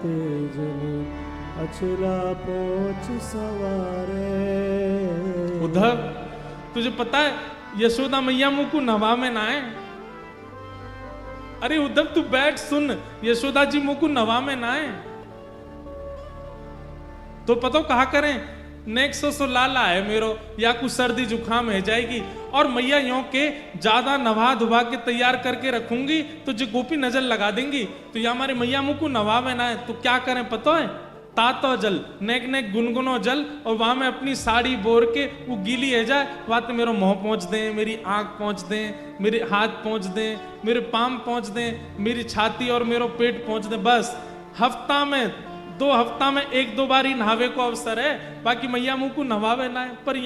तेजल अचला पोंछ सवारे। उद्धव तुझे पता है यशोदा मैया मुंह को नवा में ना है। अरे उद्धव तू बैठ सुन, यशोदा जी मुंह को नवा में ना है तो पता कहा करें नेक्सो सो लाला है मेरो या कुछ सर्दी जुकाम है जाएगी और मैया यों के ज्यादा नवा धुबा के तैयार करके रखूंगी तो जो गोपी नजर लगा देंगी तो या हमारे मैया मुंह को नवा में ना है तो क्या करें पता है तातो जल नेक नेक गुनगुनो जल और वहां में अपनी साड़ी बोर के वो गीली है जाए वहां तो मेरा मुंह पहुंच दें, मेरी आंख पहुंच दें, मेरे हाथ पहुंच दें, मेरे पाम पहुंच दें, मेरी छाती और मेरा पेट पहुंच दें। बस हफ्ता में 2 हफ्ता में 1-2 बार ही नहावे को अवसर है, बाकी मैया मुंह को नहावे ना है। पर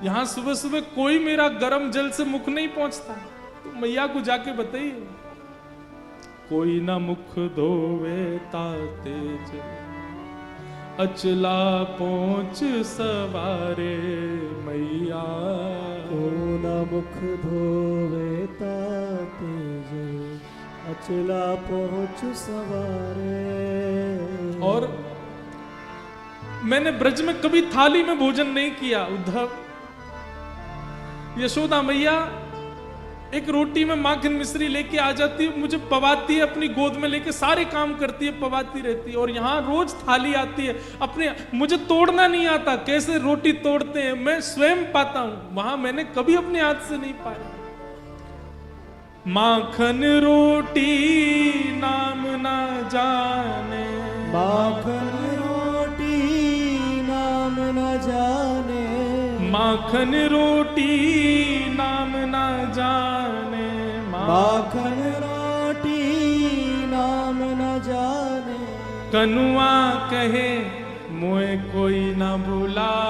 यहां सुबह सुबह कोई मेरा गर्म जल से मुख नहीं पहुंचता तो मैया को जाके बताइए कोई ना मुख धोवे ताते अचला पोंछ सवारे मैया। कोई ना मुख धोवे ताते अचला पोंछ सवारे। और मैंने ब्रज में कभी थाली में भोजन नहीं किया उद्धव। यशोदा मैया एक रोटी में माखन मिश्री लेके आ जाती है, मुझे पवाती है, अपनी गोद में लेके सारे काम करती है, पवाती रहती है। और यहाँ रोज थाली आती है, अपने मुझे तोड़ना नहीं आता, कैसे रोटी तोड़ते हैं मैं स्वयं पाता हूं, वहां मैंने कभी अपने हाथ से नहीं पाया। माखन रोटी नाम ना जाने, माखन रोटी नाम न जाने, माखन रोटी नाम ना जाने, माखन रोटी नाम न जाने। कनुआ कहे मोए कोई ना बुलावे,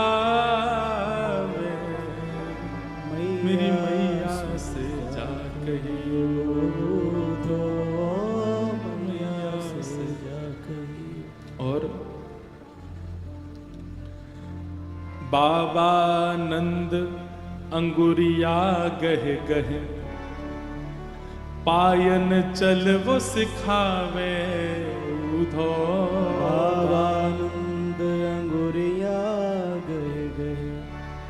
मेरी मैया से जा कहियो तो मैया से जा कहियो। और बाबा नंद अंगुरिया गहे गहे पायन चल वो सिखावे उधो। बाबा नंद अंगुरिया गहे गहे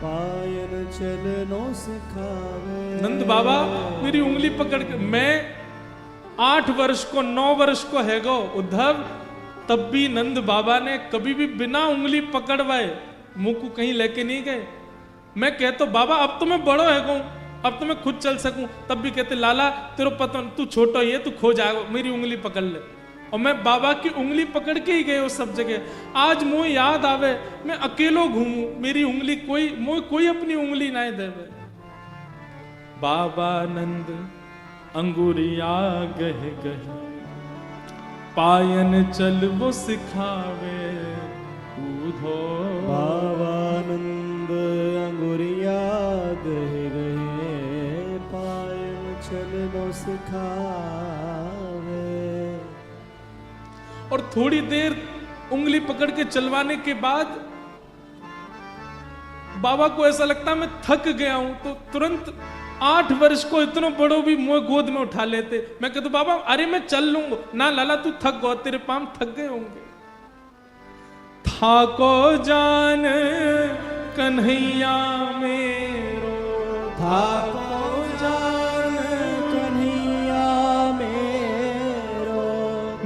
पायन चलनो सिखावे। नंद बाबा मेरी उंगली पकड़ के, मैं 8 वर्ष को 9 वर्ष को है गो उद्धव, तब भी नंद बाबा ने कभी भी बिना उंगली पकड़वाए मुंह को कहीं लेके नहीं गए। मैं कहता बाबा अब तो मैं बड़ो है गो, अब तो मैं खुद चल सकूं, तब भी कहते लाला तेरे पता तू छोटा ही है, तू खो जाएगा, मेरी उंगली पकड़ ले। और मैं बाबा की उंगली पकड़ के ही गए उस सब जगह। आज मुझे याद आवे मैं अकेलो घूमूं, मेरी उंगली कोई अपनी उंगली ना देवे। बाबा नंद अंगुरिया गहे गहे पायन चल वो सिखावे उधो। बाबा नंद अंगुरिया गहे गहे पायन चलनो सिखावे। और थोड़ी देर उंगली पकड़ के चलवाने के बाद बाबा को ऐसा लगता मैं थक गया हूं, तो तुरंत 8 वर्ष को इतना बड़ो भी मुझे गोद में उठा लेते। मैं कहता बाबा अरे मैं चल लूंगा ना, लाला तू थक गो, तेरे पाम थक गए होंगे। थाको जान कन्हैया मेरो, थाको जान कन्हैया मेरो,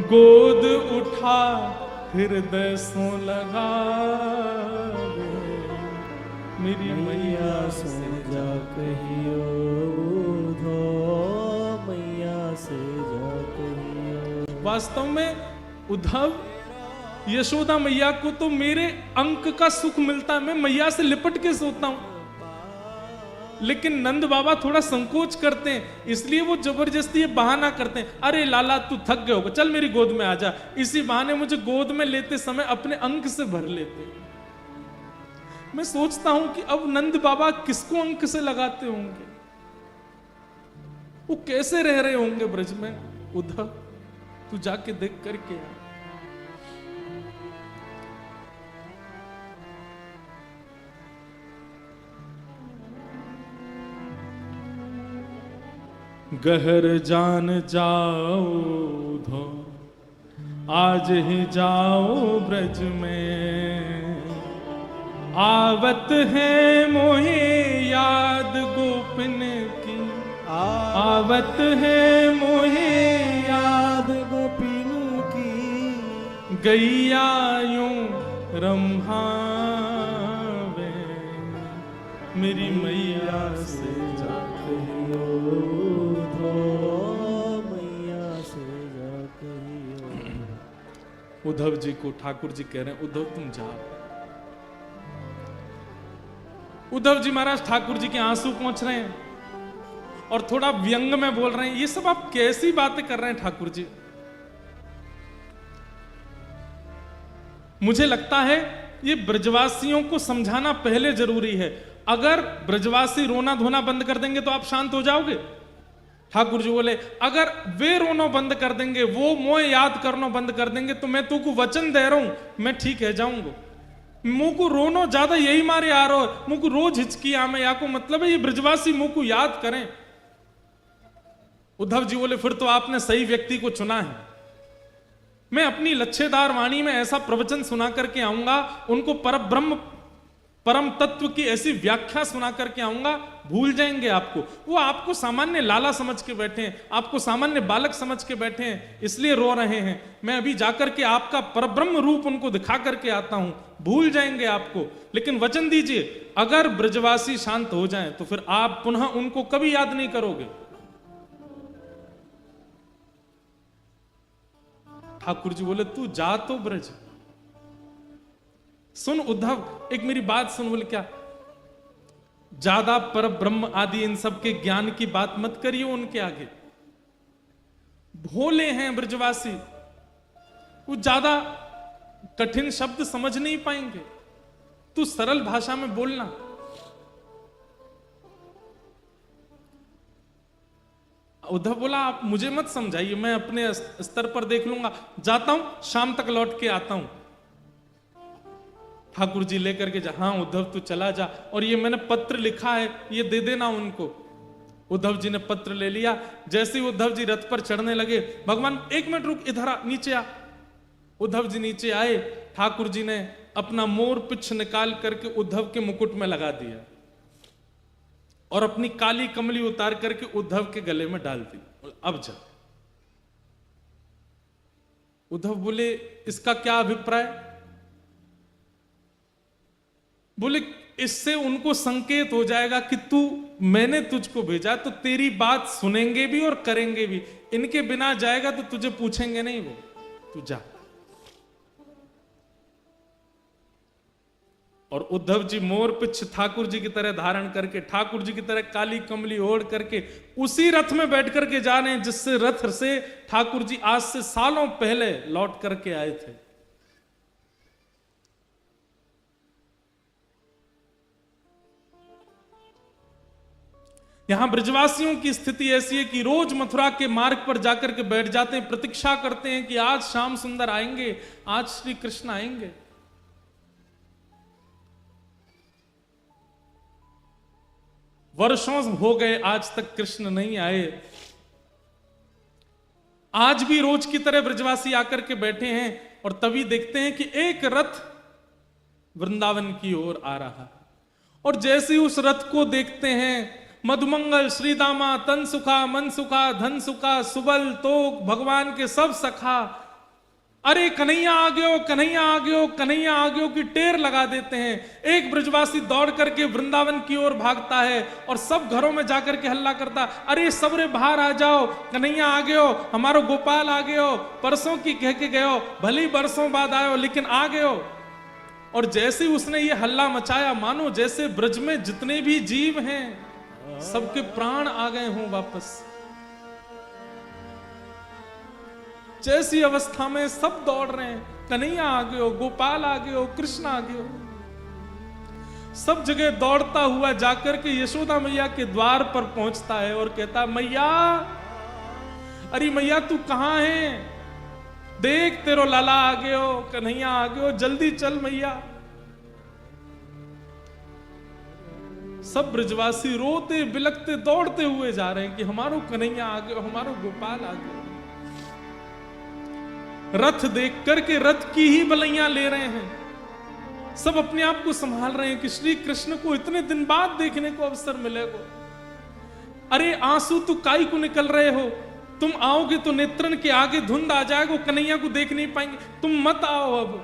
गोद उठा हृदय सो लगा मेरी मैया से जा कहियो उधो, मैया से जा कहियो। वास्तव में उद्धव यशोदा मैया को तो मेरे अंक का सुख मिलता है, मैं मैया से लिपट के सोता हूं। लेकिन नंद बाबा थोड़ा संकोच करते हैं, इसलिए वो जबरदस्ती ये बहाना करते हैं, अरे लाला तू थक गए होगा, चल मेरी गोद में आ जा। इसी बहाने मुझे गोद में लेते समय अपने अंक से भर लेते। मैं सोचता हूं कि अब नंद बाबा किसको अंक से लगाते होंगे, वो कैसे रह रहे होंगे ब्रज में। उद्धव तू जाके देख करके आ। गहर जान जाओ धो, आज ही जाओ ब्रज में। आवत है मोहे याद गोपिन की, आवत है मोहे याद गोपिन की, गैया यूं रम्हावे, मेरी मैया से जा कहियो धो, मैया से जा कहियो। उद्धव जी को ठाकुर जी कह रहे हैं, उद्धव तुम जाओ। उद्धव जी महाराज ठाकुर जी के आंसू पहुंच रहे हैं और थोड़ा व्यंग में बोल रहे हैं, ये सब आप कैसी बातें कर रहे हैं ठाकुर जी। मुझे लगता है ये ब्रजवासियों को समझाना पहले जरूरी है। अगर ब्रजवासी रोना धोना बंद कर देंगे तो आप शांत हो जाओगे। ठाकुर जी बोले अगर वे रोना बंद कर देंगे, वो मोह याद करना बंद कर देंगे, तो मैं तुमको वचन दे रहा हूं मैं ठीक है जाऊंगा। मुंह को रोनो ज्यादा यही मारे आ रहा हो, मुंह को रोज हिचकी आमे या को मतलब है ये ब्रजवासी मुंह को याद करें। उद्धव जी बोले फिर तो आपने सही व्यक्ति को चुना है। मैं अपनी लच्छेदार वाणी में ऐसा प्रवचन सुना करके आऊंगा, उनको परब्रह्म परम तत्व की ऐसी व्याख्या सुना करके आऊंगा, भूल जाएंगे आपको। वो आपको सामान्य लाला समझ के बैठे हैं, आपको सामान्य बालक समझ के बैठे हैं, इसलिए रो रहे हैं। मैं अभी जाकर के आपका परब्रह्म रूप उनको दिखा करके आता हूं, भूल जाएंगे आपको। लेकिन वचन दीजिए अगर ब्रजवासी शांत हो जाएं तो फिर आप पुनः उनको कभी याद नहीं करोगे। ठाकुर जी बोले तू जा तो ब्रज। सुन उद्धव, एक मेरी बात सुन। बोले क्या? ज्यादा पर ब्रह्म आदि इन सब के ज्ञान की बात मत करिए उनके आगे। भोले हैं ब्रजवासी, वो ज्यादा कठिन शब्द समझ नहीं पाएंगे। तू सरल भाषा में बोलना। उद्धव बोला आप मुझे मत समझाइए, मैं अपने स्तर पर देख लूंगा, जाता हूं, शाम तक लौट के आता हूं। ठाकुर जी लेकर के जा। हाँ उद्धव तू चला जा, और ये मैंने पत्र लिखा है ये दे देना उनको। उद्धव जी ने पत्र ले लिया। जैसे ही उद्धव जी रथ पर चढ़ने लगे, भगवान एक मिनट रुक, इधर आ, नीचे आ। उद्धव जी नीचे आए। ठाकुर जी ने अपना मोर पिछ निकाल करके उद्धव के मुकुट में लगा दिया और अपनी काली कमली उतार करके उद्धव के गले में डाल दी। अब जा। उद्धव बोले इसका क्या अभिप्राय? बोले इससे उनको संकेत हो जाएगा कि तू, मैंने तुझको भेजा तो तेरी बात सुनेंगे भी और करेंगे भी। इनके बिना जाएगा तो तुझे पूछेंगे नहीं, वो तू जा। और उद्धव जी मोर पिछ ठाकुर जी की तरह धारण करके, ठाकुर जी की तरह काली कमली ओढ़ करके उसी रथ में बैठ करके जा रहे हैं जिससे रथ से ठाकुर जी आज से सालों पहले लौट करके आए थे। यहां ब्रजवासियों की स्थिति ऐसी है कि रोज मथुरा के मार्ग पर जाकर के बैठ जाते हैं, प्रतीक्षा करते हैं कि आज श्याम सुंदर आएंगे, आज श्री कृष्ण आएंगे। वर्षों हो गए आज तक कृष्ण नहीं आए। आज भी रोज की तरह ब्रजवासी आकर के बैठे हैं और तभी देखते हैं कि एक रथ वृंदावन की ओर आ रहा है। और जैसे ही उस रथ को देखते हैं, मधुमंगल श्रीदामा तन सुखा मन सुखा धन सुखा सुबल तोक भगवान के सब सखा, अरे कन्हैया आ गयो, कन्हैया आ गयो, कन्हैया आ गयो की टेर लगा देते हैं। एक ब्रजवासी दौड़ करके वृंदावन की ओर भागता है और सब घरों में जाकर के हल्ला करता, अरे सबरे बाहर आ जाओ, कन्हैया आ गयो, हमारो गोपाल आ गयो, परसों की कह के गयो, भले ही बरसों बाद आयो लेकिन आ गयो। और जैसे उसने ये हल्ला मचाया, मानो जैसे ब्रज में जितने भी जीव हैं सबके प्राण आ गए हों वापस। जैसी अवस्था में सब दौड़ रहे हैं, कन्हैया आ गयो, गोपाल आ गयो, कृष्ण आ गयो। सब जगह दौड़ता हुआ जाकर के यशोदा मैया के द्वार पर पहुंचता है और कहता, मैया, अरे मैया तू कहां है? देख तेरो लाला आ गयो, कन्हैया आ गयो, जल्दी चल मैया। सब ब्रजवासी रोते बिलखते दौड़ते हुए जा रहे हैं कि हमारो कन्हैया आ गए, हमारो गोपाल आ गए। रथ देख करके रथ की ही बलैया ले रहे हैं, सब अपने आप को संभाल रहे हैं कि श्री कृष्ण को इतने दिन बाद देखने को अवसर मिलेगा। अरे आंसू तो काई को निकल रहे हो, तुम आओगे तो नेत्रन के आगे धुंध आ जाएगा, कन्हैया को देख नहीं पाएंगे, तुम मत आओ। अब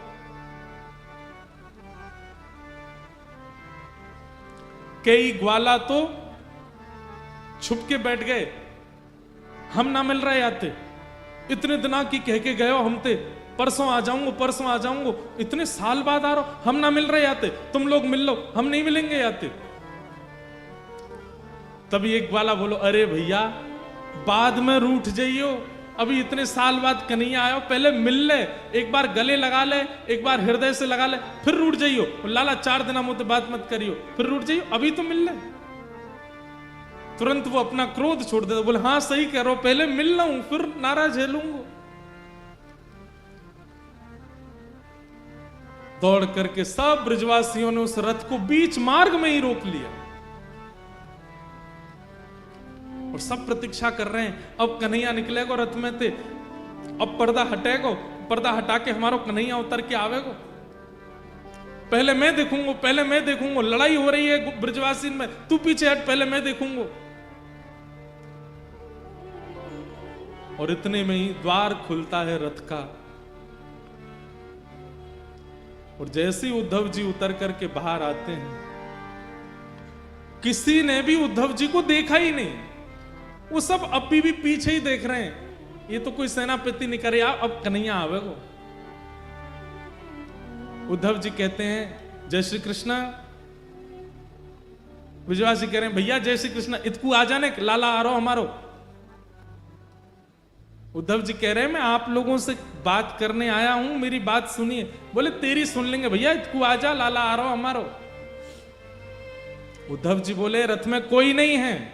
कई ग्वाला तो छुप के बैठ गए, हम ना मिल रहे आते, इतने दिना की कह के गए हो हम ते, परसों आ जाऊंगा परसों आ जाऊंगा, इतने साल बाद आ रहा हो, हम ना मिल रहे आते, तुम लोग मिल लो, हम नहीं मिलेंगे आते। तभी एक ग्वाला बोलो, अरे भैया बाद में रूठ जाइयो, अभी इतने साल बाद कन्हैया आयो, पहले मिल ले, एक बार गले लगा ले, एक बार हृदय से लगा ले, फिर रूठ जाइयो। लाला 4 दिन मुझे बात मत करियो, फिर रूठ जाइयो, अभी तो मिल ले। तुरंत वो अपना क्रोध छोड़ देता, बोले हाँ सही कह रहे हो, पहले मिल लूं फिर नाराज झेलूंगा। दौड़ करके सब ब्रजवासियों ने उस रथ को बीच मार्ग में ही रोक लिया और सब प्रतीक्षा कर रहे हैं, अब कन्हैया निकलेगा रथ में थे, अब पर्दा हटेगा, पर्दा हटा के हमारा कन्हैया उतर के आवेगा, पहले मैं देखूंगा, पहले मैं देखूंगा, लड़ाई हो रही है ब्रजवासी में, तू पीछे हट, पहले मैं देखूंगा। और इतने में ही द्वार खुलता है रथ का, और जैसे ही उद्धव जी उतर करके बाहर आते हैं, किसी ने भी उद्धव जी को देखा ही नहीं, वो सब अभी भी पीछे ही देख रहे हैं, ये तो कोई सेनापति नहीं करे, अब कन्हैया आवेगो। उद्धव जी कहते हैं जय श्री कृष्ण, ब्रजवासी कह रहे हैं भैया जय श्री कृष्ण, इतकू आ जाने, लाला आ रहा हमारो। उद्धव जी कह रहे हैं मैं आप लोगों से बात करने आया हूं, मेरी बात सुनिए। बोले तेरी सुन लेंगे भैया, इतकू आ जा, लाला आ रहा हमारो। उद्धव जी बोले रथ में कोई नहीं है,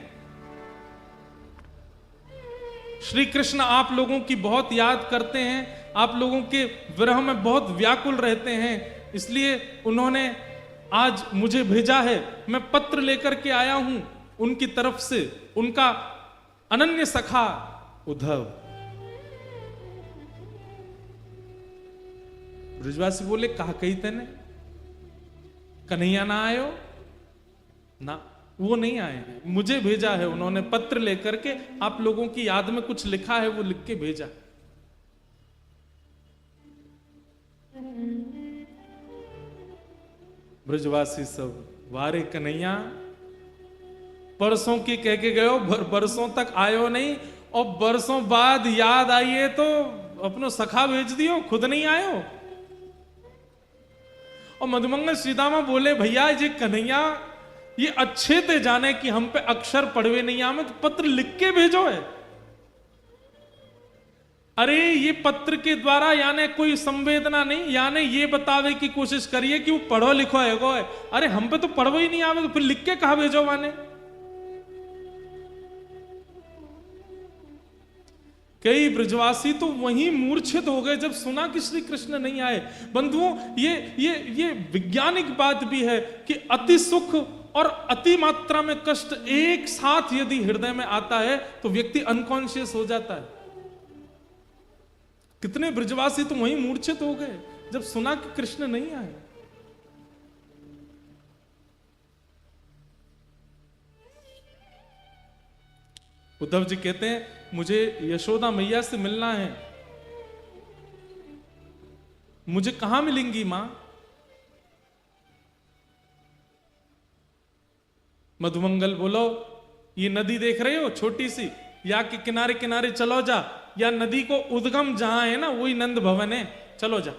श्री कृष्ण आप लोगों की बहुत याद करते हैं, आप लोगों के विरह में बहुत व्याकुल रहते हैं, इसलिए उन्होंने आज मुझे भेजा है, मैं पत्र लेकर के आया हूं उनकी तरफ से, उनका अनन्य सखा उद्धव। ब्रजवासी बोले कहा कही तेने, कन्हैया ना आयो ना, वो नहीं आए हैं, मुझे भेजा है उन्होंने पत्र लेकर के, आप लोगों की याद में कुछ लिखा है वो लिख के भेजा। ब्रजवासी सब वारे कन्हैया, परसों की कह के गयो, बरसों तक आयो नहीं, और बरसों बाद याद आई है तो अपनो सखा भेज दियो, खुद नहीं आयो। और मधुमंगल श्रीदामा बोले भैया ये कन्हैया ये अच्छे थे जाने कि हम पे अक्षर पढ़वे नहीं आवे, तो पत्र लिख के भेजो है। अरे ये पत्र के द्वारा यानी कोई संवेदना नहीं, यानी ये बतावे की कोशिश करिए कि वो पढ़ो लिखो है। अरे हम पे तो पढ़ो ही नहीं आवे, तो फिर लिख के कहा भेजो माने। कई ब्रजवासी तो वहीं मूर्छित हो गए जब सुना कि श्री कृष्ण नहीं आए। बंधुओं ये वैज्ञानिक बात भी है कि अति सुख और अति मात्रा में कष्ट एक साथ यदि हृदय में आता है तो व्यक्ति अनकॉन्शियस हो जाता है। कितने ब्रजवासी तो वहीं मूर्छित हो गए जब सुना कि कृष्ण नहीं आए। उद्धव जी कहते हैं मुझे यशोदा मैया से मिलना है। मुझे कहां मिलेंगी मां? मधुमंगल बोलो ये नदी देख रहे हो छोटी सी, या के किनारे किनारे चलो जा, या नदी को उद्गम जहां है ना वही नंद भवन है, चलो जा।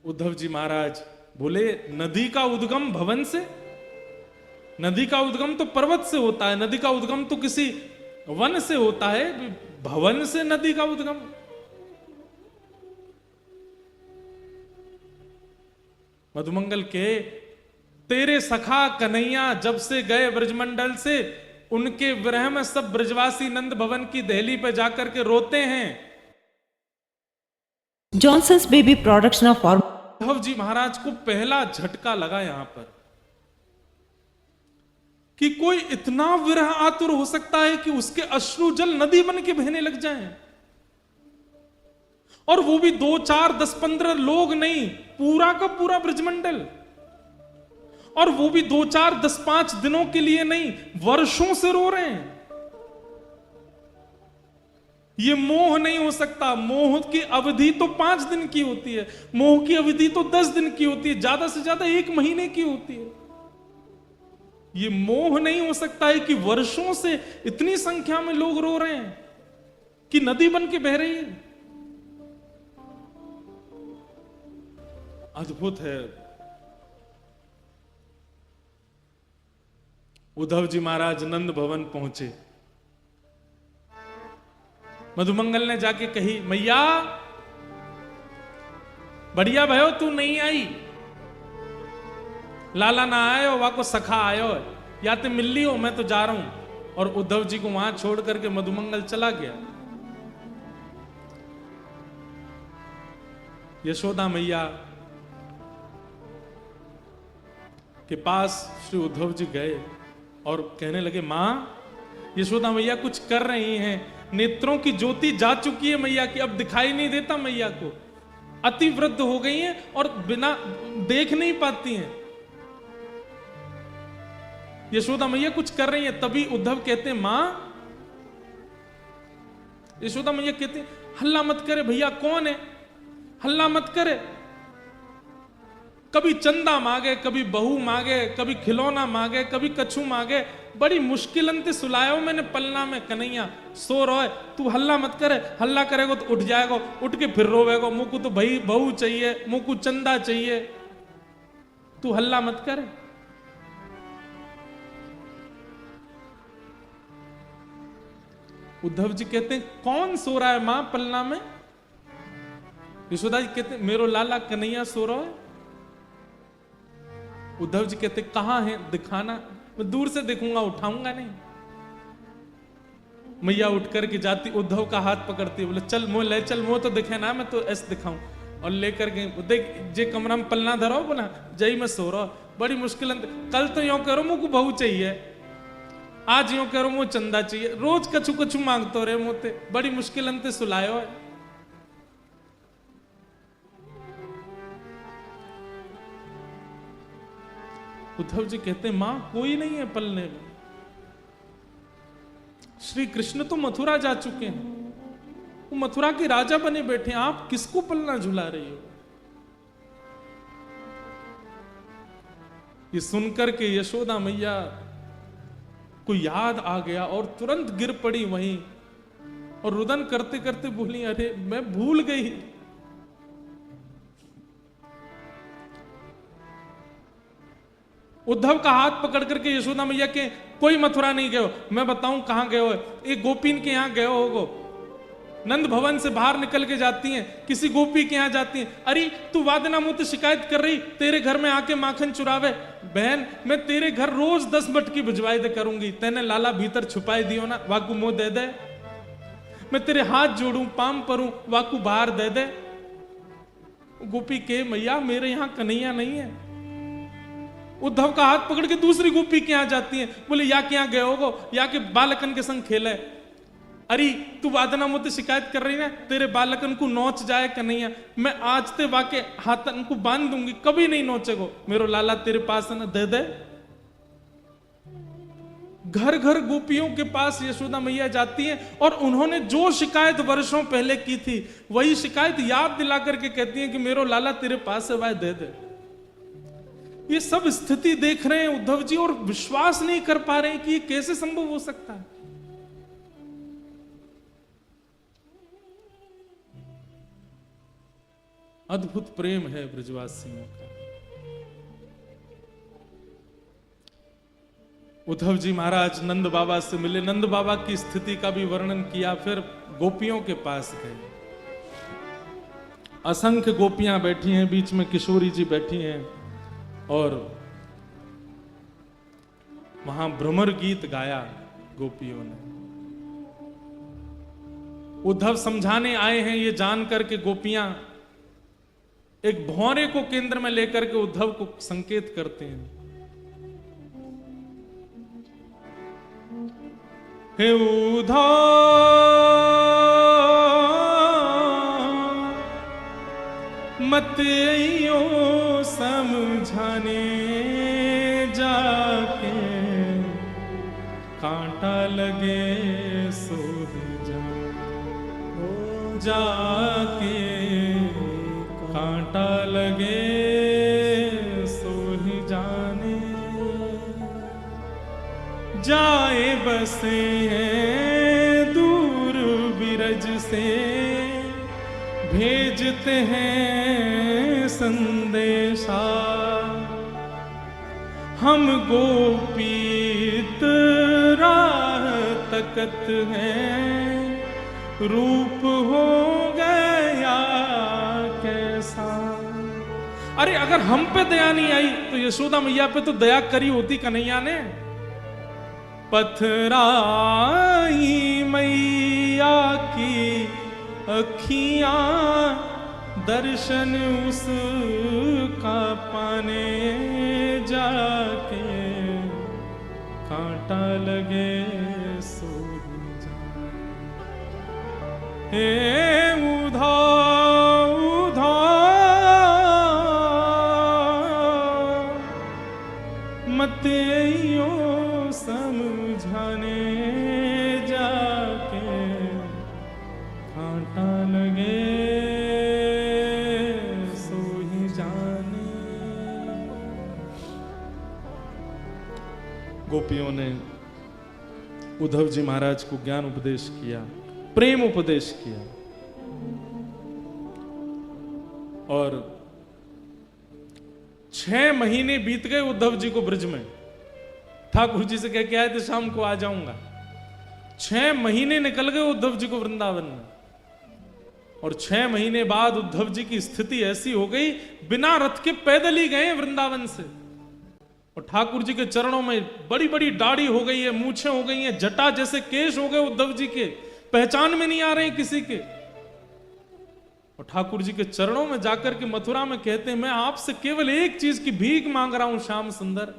उद्धव जी महाराज बोले नदी का उद्गम भवन से? नदी का उद्गम तो पर्वत से होता है, नदी का उद्गम तो किसी वन से होता है, भवन से नदी का उद्गम? मधुमंगल के तेरे सखा कन्हैया जब से गए ब्रजमंडल से, उनके विरह में सब ब्रजवासी नंद भवन की दहली पे जाकर के रोते हैं। Johnson's Baby Products now for Uddhav ji महाराज को पहला झटका लगा यहां पर कि कोई इतना विरह आतुर हो सकता है कि उसके अश्रु जल नदी बन के बहने लग जाएं। और वो भी 2, 4, 10, 15 लोग नहीं, पूरा का पूरा ब्रजमंडल। और वो भी 2, 4, 10, 5 दिनों के लिए नहीं, वर्षों से रो रहे हैं। ये मोह नहीं हो सकता। मोह की अवधि तो 5 दिन की होती है, मोह की अवधि तो 10 दिन की होती है, ज्यादा से ज्यादा 1 महीने की होती है। ये मोह नहीं हो सकता है कि वर्षों से इतनी संख्या में लोग रो रहे हैं कि नदी बन के बह रही है। अद्भुत है। उद्धव जी महाराज नंद भवन पहुंचे। मधुमंगल ने जाके कही, मैया बढ़िया भयो तू नहीं आई, लाला ना आयो, वा को सखा आयो, या ते मिल लियो, मैं तो जा रहा हूं। और उद्धव जी को वहां छोड़ करके मधुमंगल चला गया। यशोदा मैया के पास श्री उद्धव जी गए और कहने लगे, मां यशोदा मैया कुछ कर रही हैं, नेत्रों की ज्योति जा चुकी है मैया की, अब दिखाई नहीं देता मैया को, अति वृद्ध हो गई हैं और बिना देख नहीं पाती हैं। यशोदा मैया कुछ कर रही है। तभी उद्धव कहते हैं, मां, यशोदा मैया कहते हैं, हल्ला मत करे भैया, कौन है, हल्ला मत करे। कभी चंदा मांगे, कभी बहू मांगे, कभी खिलौना मांगे, कभी कछु मांगे, बड़ी मुश्किलन से सुलायो मैंने पलना में, कन्हैया सो रोए, तू हल्ला मत करे, हल्ला करेगो तो उठ जाएगो, उठ के फिर रोवेगो, मुझ को तो भाई बहू चाहिए, मुझ को चंदा चाहिए, तू हल्ला मत करे। उद्धव जी कहते हैं, कौन सो रहा है मां पलना में? यशोदा जी कहते हैं, मेरो लाला कन्हैया सो रहा है। उद्धव जी कहते, कहां है, दिखाना, मैं दूर से देखूंगा, उठाऊंगा नहीं। मैया उठ करके जाती, उद्धव का हाथ पकड़ती, बोले चल मोह ले चल, मोह तो दिखे ना, मैं तो ऐसे दिखाऊं। और लेकर गई, देख जे कमरा में पलना धरो बोला, जई मैं सो रहा, बड़ी मुश्किल। कल तो यो करो मुझको बहू चाहिए, आज यो करो मुझे चंदा चाहिए, रोज कछु कछु मांगतो रहे मोते, बड़ी मुश्किल अंते सुलायो है। उद्धव जी कहते, मां कोई नहीं है पलने में, श्री कृष्ण तो मथुरा जा चुके हैं, वो मथुरा के राजा बने बैठे, आप किसको पलना झुला रही हो? ये सुनकर के यशोदा मैया को याद आ गया और तुरंत गिर पड़ी वहीं और रुदन करते करते बोली, अरे मैं भूल गई। उद्धव का हाथ पकड़ करके यशोदा मैया के, कोई मथुरा नहीं गए हो, मैं बताऊं कहां गए हो, एक गोपीन के यहां गए होगो, नंद भवन से बाहर निकल के जाती हैं, किसी गोपी के यहां जाती हैं। अरे तू वादना मुझसे शिकायत कर रही, तेरे घर में आके माखन चुरावे, बहन मैं तेरे घर रोज 10 मटकी भिजवाई दे करूंगी, तेने लाला भीतर छुपाई दियो ना, वाकू मुंह दे दे, मैं तेरे हाथ जोड़ू पाम परूं, वाकू बाहर दे दे। गोपी के, मैया मेरे यहां कन्हैया नहीं है। उद्धव का हाथ पकड़ के दूसरी गोपी के यहां जाती है, बोले या के यहां गए होगो, या के बालकन के संग खेले। अरे तू वादना मुझसे शिकायत कर रही ना, तेरे बालकन को नोच जाए कन्हैया, मैं आज ते वाके हाथन को बांध दूंगी, कभी नहीं नोचेगो, मेरो लाला तेरे पास है ना, दे दे। घर घर गोपियों के पास यशोदा मैया जाती हैं और उन्होंने जो शिकायत वर्षों पहले की थी वही शिकायत याद दिला करके कहती हैं कि मेरो लाला तेरे पास है, वह दे दे। ये सब स्थिति देख रहे हैं उद्धव जी और विश्वास नहीं कर पा रहे हैं कि ये कैसे संभव हो सकता है। अद्भुत प्रेम है ब्रजवासियों का। उद्धव जी महाराज नंद बाबा से मिले, नंद बाबा की स्थिति का भी वर्णन किया, फिर गोपियों के पास गए। असंख्य गोपियां बैठी हैं, बीच में किशोरी जी बैठी हैं और वहां भ्रमर गीत गाया गोपियों ने। उद्धव समझाने आए हैं ये जान करके गोपियां एक भौरे को केंद्र में लेकर के उद्धव को संकेत करते हैं। हे उद्धव मत यो समझाने जाके, कांटा लगे सो जा, जाके कांटा लगे सो ही जाने, जाए बसे हैं दूर बिरज से, भेजते हैं संदेशा, हम गोपीत राह तकत हैं, रूप हो गया कैसा। अरे अगर हम पे दया नहीं आई तो यशोदा मैया पे तो दया करी होती कन्हैया ने। पथराई मैया की अखियां दर्शन उसका पाने जाके, कांटा लगे सो जा। हे उद्धव मत यो समझाने जाके, कांटा लगे सो ही जाने। गोपियों ने उद्धव जी महाराज को ज्ञान उपदेश किया, प्रेम उपदेश किया, और 6 महीने बीत गए उद्धव जी को ब्रज में। ठाकुर जी से कह के आए थे शाम को आ जाऊंगा। 6 महीने निकल गए उद्धव जी को वृंदावन में, और 6 महीने बाद उद्धव जी की स्थिति ऐसी हो गई, बिना रथ के पैदल ही गए वृंदावन से। और ठाकुर जी के चरणों में बड़ी बड़ी दाढ़ी हो गई है, मूछें हो गई हैं, जटा जैसे केश हो गए उद्धव जी के, पहचान में नहीं आ रहे हैं किसी के। और ठाकुर जी के चरणों में जाकर के मथुरा में कहते हैं, मैं आपसे केवल एक चीज की भीख मांग रहा हूं श्याम सुंदर।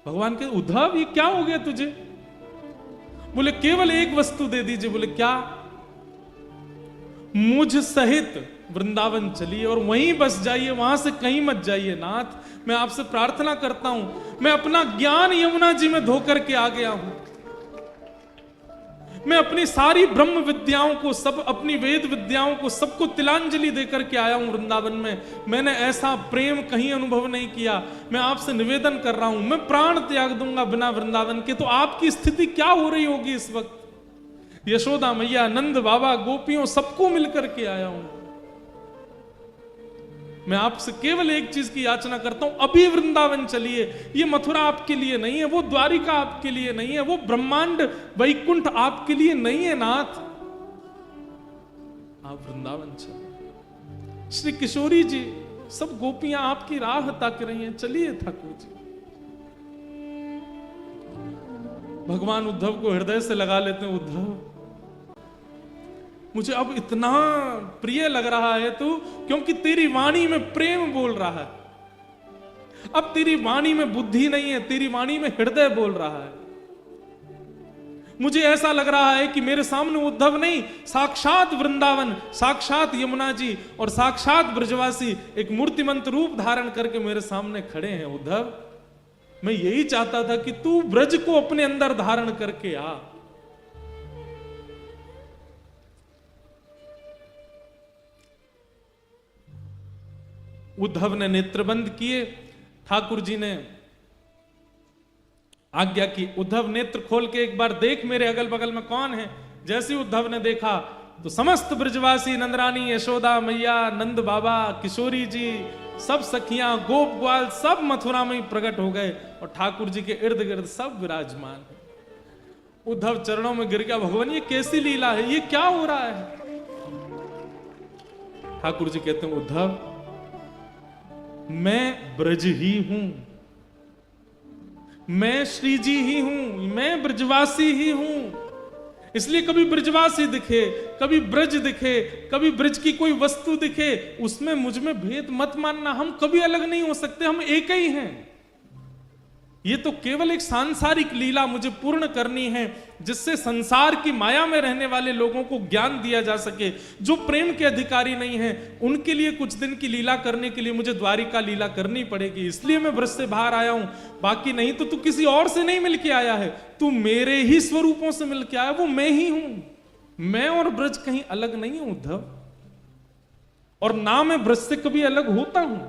भगवान के उद्धव ये क्या हो गया तुझे? बोले केवल एक वस्तु दे दीजिए। बोले क्या? मुझ सहित वृंदावन चलिए और वहीं बस जाइए, वहां से कहीं मत जाइए नाथ। मैं आपसे प्रार्थना करता हूं, मैं अपना ज्ञान यमुना जी में धोकर के आ गया हूं। मैं अपनी सारी ब्रह्म विद्याओं को, सब अपनी वेद विद्याओं को, सबको तिलांजलि देकर के आया हूं वृंदावन में। मैंने ऐसा प्रेम कहीं अनुभव नहीं किया। मैं आपसे निवेदन कर रहा हूं, मैं प्राण त्याग दूंगा बिना वृंदावन के। तो आपकी स्थिति क्या हो रही होगी इस वक्त? यशोदा मैया, नंद बाबा, गोपियों, सबको मिलकर के आया हूं। मैं आपसे केवल एक चीज की याचना करता हूं, अभी वृंदावन चलिए। ये मथुरा आपके लिए नहीं है, वो द्वारिका आपके लिए नहीं है, वो ब्रह्मांड वैकुंठ आपके लिए नहीं है नाथ। आप वृंदावन चलिए। श्री किशोरी जी, सब गोपियां आपकी राह ताक रही हैं, चलिए ठाकुर जी। भगवान उद्धव को हृदय से लगा लेते हैं। उद्धव, मुझे अब इतना प्रिय लग रहा है तू, क्योंकि तेरी वाणी में प्रेम बोल रहा है। अब तेरी वाणी में बुद्धि नहीं है, तेरी वाणी में हृदय बोल रहा है। मुझे ऐसा लग रहा है कि मेरे सामने उद्धव नहीं, साक्षात वृंदावन, साक्षात यमुना जी और साक्षात ब्रजवासी एक मूर्तिमंत रूप धारण करके मेरे सामने खड़े हैं। उद्धव, मैं यही चाहता था कि तू ब्रज को अपने अंदर धारण करके आ। उद्धव ने नेत्रबंद किए, ठाकुर जी ने आज्ञा की, उद्धव नेत्र खोल के एक बार देख मेरे अगल बगल में कौन है। जैसे ही उद्धव ने देखा तो समस्त ब्रजवासी, नंदरानी, यशोदा मैया, नंद बाबा, किशोरी जी, सब सखियां, गोप ग्वाल, सब मथुरा में ही प्रकट हो गए और ठाकुर जी के इर्द गिर्द सब विराजमान है। उद्धव चरणों में गिर गया, भगवान ये कैसी लीला है, ये क्या हो रहा है? ठाकुर जी कहते हैं, उद्धव मैं ब्रज ही हूं, मैं श्री जी ही हूं, मैं ब्रजवासी ही हूं। इसलिए कभी ब्रजवासी दिखे, कभी ब्रज दिखे, कभी ब्रज की कोई वस्तु दिखे, उसमें मुझ में भेद मत मानना। हम कभी अलग नहीं हो सकते, हम एक ही हैं। ये तो केवल एक सांसारिक लीला मुझे पूर्ण करनी है, जिससे संसार की माया में रहने वाले लोगों को ज्ञान दिया जा सके। जो प्रेम के अधिकारी नहीं हैं, उनके लिए कुछ दिन की लीला करने के लिए मुझे द्वारिका लीला करनी पड़ेगी। इसलिए मैं ब्रज से बाहर आया हूं, बाकी नहीं तो तू किसी और से नहीं मिलके आया है, तू मेरे ही स्वरूपों से मिलके आया, वो मैं ही हूं। मैं और ब्रज कहीं अलग नहीं हूं उद्धव, और ना मैं ब्रज से कभी अलग होता हूं।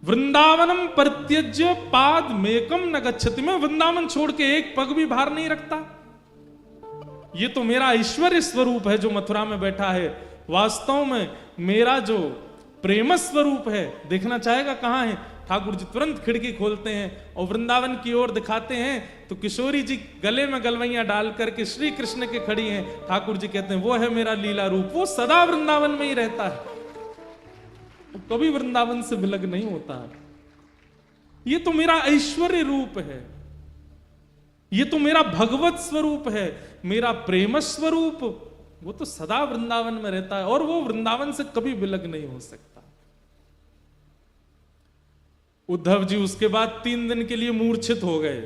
वृंदावनम परित्यज्य पाद मेकम न गच्छति, मैं वृंदावन छोड़ के एक पग भी बाहर नहीं रखता। ये तो मेरा ऐश्वर्य स्वरूप है जो मथुरा में बैठा है। वास्तव में मेरा जो प्रेम स्वरूप है, देखना चाहेगा कहां है? ठाकुर जी तुरंत खिड़की खोलते हैं और वृंदावन की ओर दिखाते हैं, तो किशोरी जी गले में गलवैया डाल करके श्री कृष्ण के खड़ी हैं। ठाकुर जी कहते हैं वो है मेरा लीला रूप, वो सदा वृंदावन में ही रहता है, कभी वृंदावन से विलग नहीं होता। ये तो मेरा ऐश्वर्य रूप है, ये तो मेरा भगवत स्वरूप है, मेरा प्रेम स्वरूप, वो तो सदा वृंदावन में रहता है और वो वृंदावन से कभी विलग नहीं हो सकता। उद्धव जी उसके बाद 3 दिन के लिए मूर्छित हो गए।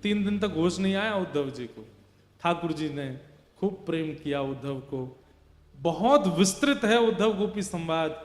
3 दिन तक होश नहीं आया उद्धव जी को। ठाकुर जी ने खूब प्रेम किया उद्धव को। बहुत विस्तृत है उद्धव गोपी संवाद।